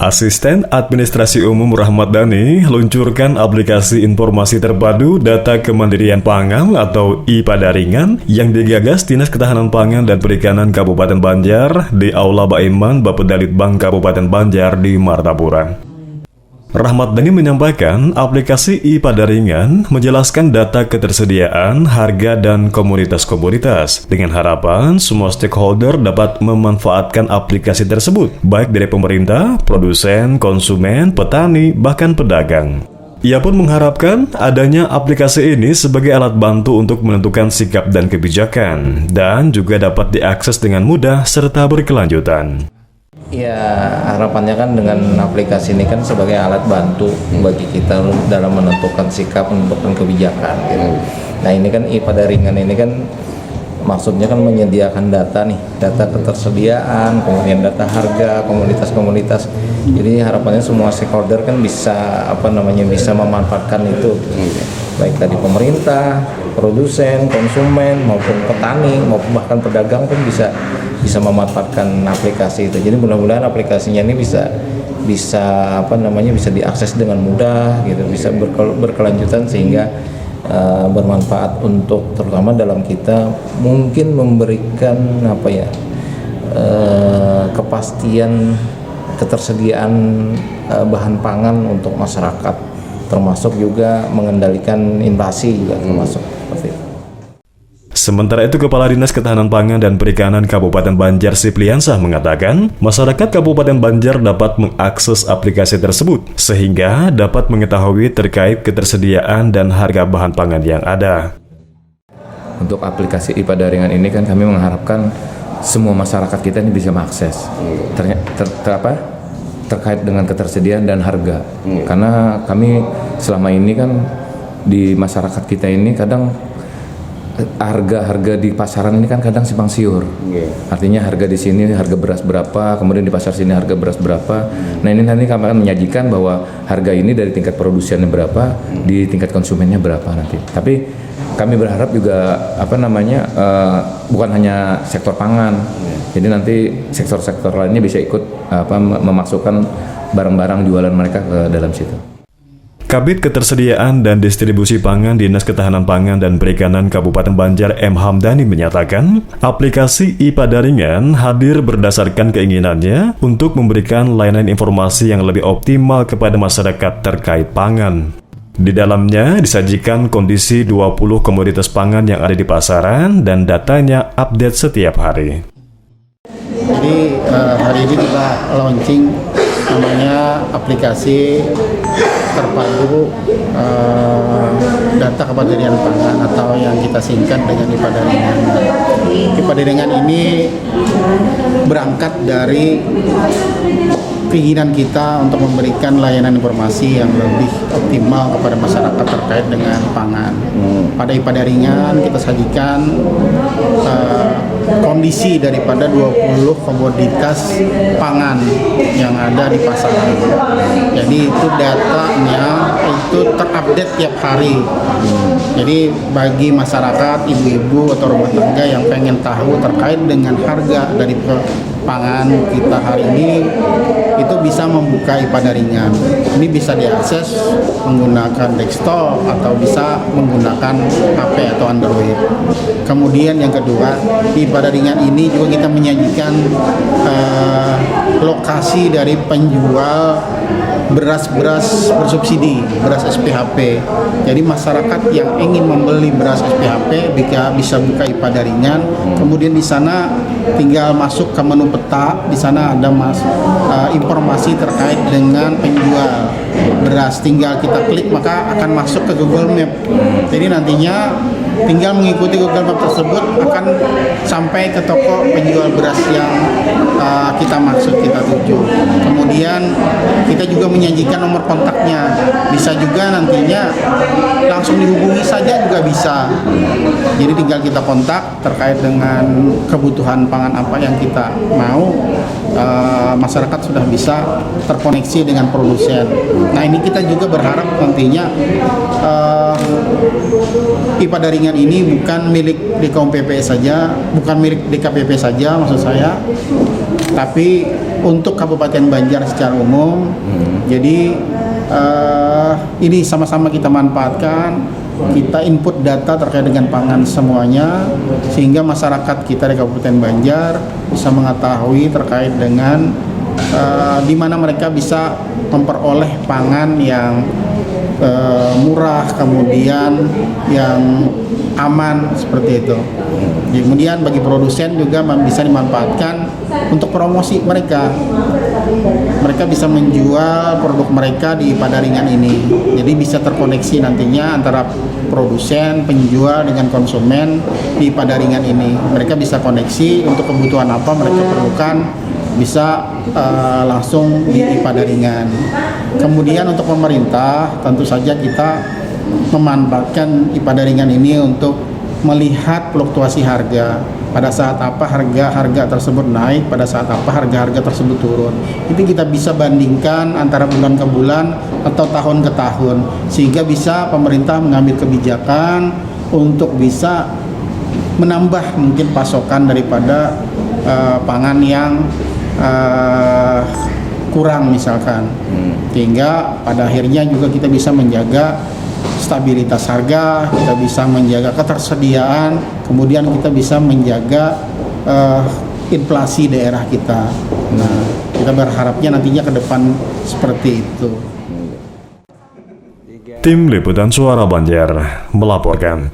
Asisten Administrasi Umum Rahmat Dhani luncurkan aplikasi informasi terpadu data kemandirian pangan atau iPadaringan yang digagas Dinas Ketahanan Pangan dan Perikanan Kabupaten Banjar di Aula Baiman Bapedalitbang Kabupaten Banjar di Martapura. Rahmat Dhani menyampaikan aplikasi iPadaringan menjelaskan data ketersediaan, harga, dan komoditas-komoditas dengan harapan semua stakeholder dapat memanfaatkan aplikasi tersebut, baik dari pemerintah, produsen, konsumen, petani, bahkan pedagang. Ia pun mengharapkan adanya aplikasi ini sebagai alat bantu untuk menentukan sikap dan kebijakan, dan juga dapat diakses dengan mudah serta berkelanjutan. Ya, harapannya kan dengan aplikasi ini kan sebagai alat bantu bagi kita dalam menentukan sikap, menentukan kebijakan gitu. Nah ini kan iPadaringan ini kan maksudnya kan menyediakan data nih, data ketersediaan, kemudian data harga, komoditas-komoditas. Jadi harapannya semua stakeholder kan bisa bisa memanfaatkan itu, baik dari pemerintah, produsen, konsumen, maupun petani, maupun bahkan pedagang pun bisa memanfaatkan aplikasi itu. Jadi mudah-mudahan aplikasinya ini bisa diakses dengan mudah gitu, bisa berkelanjutan sehingga bermanfaat untuk terutama dalam kita mungkin memberikan kepastian ketersediaan bahan pangan untuk masyarakat, termasuk juga mengendalikan inflasi juga termasuk seperti itu. Sementara itu, Kepala Dinas Ketahanan Pangan dan Perikanan Kabupaten Banjar Sipliansah mengatakan, masyarakat Kabupaten Banjar dapat mengakses aplikasi tersebut sehingga dapat mengetahui terkait ketersediaan dan harga bahan pangan yang ada. Untuk aplikasi iPadaringan ini kan kami mengharapkan semua masyarakat kita ini bisa mengakses terkait dengan ketersediaan dan harga. Karena kami selama ini kan di masyarakat kita ini kadang harga di pasaran ini kan kadang simpang siur. Artinya harga di sini harga beras berapa, kemudian di pasar sini harga beras berapa. Nah ini nanti kami akan menyajikan bahwa harga ini dari tingkat produsennya berapa, di tingkat konsumennya berapa nanti. Tapi kami berharap juga bukan hanya sektor pangan. Jadi nanti sektor-sektor lainnya bisa ikut memasukkan barang-barang jualan mereka ke dalam situ. Kabid Ketersediaan dan Distribusi Pangan Dinas Ketahanan Pangan dan Perikanan Kabupaten Banjar M. Hamdani menyatakan, aplikasi iPadaringan hadir berdasarkan keinginannya untuk memberikan layanan informasi yang lebih optimal kepada masyarakat terkait pangan. Di dalamnya disajikan kondisi 20 komoditas pangan yang ada di pasaran dan datanya update setiap hari. Jadi hari ini kita launching namanya aplikasi terpadu data kemandirian pangan atau yang kita singkat dengan iPadaringan. iPadaringan ini berangkat dari keinginan kita untuk memberikan layanan informasi yang lebih optimal kepada masyarakat terkait dengan pangan. Pada iPadaringan kita sajikan kondisi daripada 20 komoditas pangan yang ada di pasaran. Jadi itu datanya itu terupdate tiap hari. Jadi bagi masyarakat, ibu-ibu atau rumah tangga yang pengen tahu terkait dengan harga dari pangan kita hari ini, itu bisa membuka iPadaringan. Ini bisa diakses menggunakan desktop atau bisa menggunakan HP atau Android. Kemudian yang kedua, di iPadaringan ini juga kita menyajikan lokasi dari penjual beras-beras bersubsidi, beras SPHP. Jadi masyarakat yang ingin membeli beras SPHP bisa buka iPadaringan. Kemudian di sana tinggal masuk ke menu peta. Di sana ada informasi terkait dengan penjual beras. Tinggal kita klik maka akan masuk ke Google Map. Jadi nantinya tinggal mengikuti Google Map tersebut akan sampai ke toko penjual beras yang kita maksud, kita tuju. Kemudian kita juga menyajikan nomor kontaknya. Bisa juga nantinya langsung dihubungi saja juga bisa. Jadi tinggal kita kontak terkait dengan kebutuhan pangan apa yang kita mau. Masyarakat sudah bisa terkoneksi dengan produsen. Nah ini kita juga berharap nantinya iPadaringan ini bukan milik DKPP saja, bukan milik DKPP saja maksud saya, tapi untuk Kabupaten Banjar secara umum. Jadi ini sama-sama kita manfaatkan, kita input data terkait dengan pangan semuanya, sehingga masyarakat kita di Kabupaten Banjar bisa mengetahui terkait dengan di mana mereka bisa memperoleh pangan yang murah, kemudian yang aman seperti itu. Kemudian bagi produsen juga bisa dimanfaatkan untuk promosi mereka. Mereka bisa menjual produk mereka di Padaringan ini. Jadi bisa terkoneksi nantinya antara produsen, penjual dengan konsumen di Padaringan ini. Mereka bisa koneksi untuk kebutuhan apa mereka perlukan, bisa langsung di Padaringan. Kemudian untuk pemerintah tentu saja kita memanfaatkan Padaringan ini untuk melihat fluktuasi harga. Pada saat apa harga tersebut naik, pada saat apa harga tersebut turun. Itu kita bisa bandingkan antara bulan ke bulan atau tahun ke tahun, sehingga bisa pemerintah mengambil kebijakan untuk bisa menambah mungkin pasokan daripada pangan yang kurang misalkan, sehingga pada akhirnya juga kita bisa menjaga stabilitas harga, kita bisa menjaga ketersediaan, kemudian kita bisa menjaga inflasi daerah kita. Nah, kita berharapnya nantinya ke depan seperti itu. Tim Liputan Suara Banjar melaporkan.